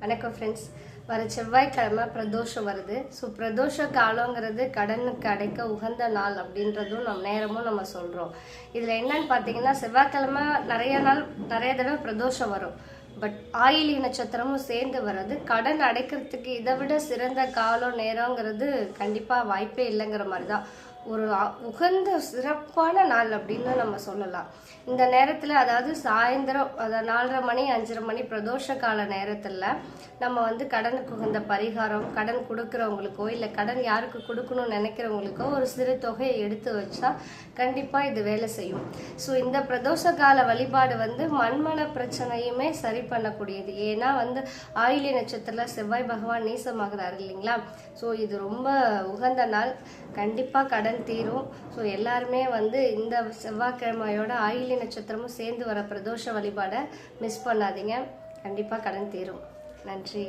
வணக்கம் ஃப்ரெண்ட்ஸ். வர செவ்வாய்க்கிழமை பிரதோஷம் வருது. ஸோ பிரதோஷ காலங்கிறது கடனுக்கு அடைக்க உகந்த நாள் அப்படின்றதும் நேரமும் நம்ம சொல்கிறோம். இதில் என்னன்னு பார்த்தீங்கன்னா, செவ்வாய்க்கிழமை நிறைய தடவை பிரதோஷம் வரும். பட் ஆயிலி நட்சத்திரமும் சேர்ந்து வர்றது கடன் அடைக்கிறதுக்கு இதை விட சிறந்த காலம் நேரங்கிறது கண்டிப்பாக வாய்ப்பே இல்லைங்கிற மாதிரி தான். ஒரு உகந்த சிறப்பான நாள் அப்படின்னு நம்ம சொல்லலாம். இந்த நேரத்தில், அதாவது சாயந்தரம், அதாவது 4:30 மணி 5:30 மணி பிரதோஷ கால நேரத்தில் நம்ம கடனுக்கு உகந்த பரிகாரம், கடன் கொடுக்குறவங்களுக்கோ இல்லை கடன் யாருக்கு கொடுக்கணும்னு நினைக்கிறவங்களுக்கோ ஒரு சிறு தொகையை எடுத்து வச்சா கண்டிப்பாக இது வேலை செய்யும். ஸோ இந்த பிரதோஷ கால வழிபாடு மண்மன பிரச்சனையுமே சரி பண்ணக்கூடியது. ஏன்னா ஆயில்ய நட்சத்திரத்தில் செவ்வாய் பகவான் நீசமாகிறாரு இல்லைங்களா. ஸோ இது ரொம்ப உகந்த நாள். கண்டிப்பாக கடன் தீரும். ஸோ எல்லாருமே இந்த செவ்வாய்க்கிழமையோட ஆயில்ய நட்சத்திரமும் சேர்ந்து வர பிரதோஷ வழிபாடை மிஸ் பண்ணாதீங்க. கண்டிப்பாக கடன் தீரும். நன்றி.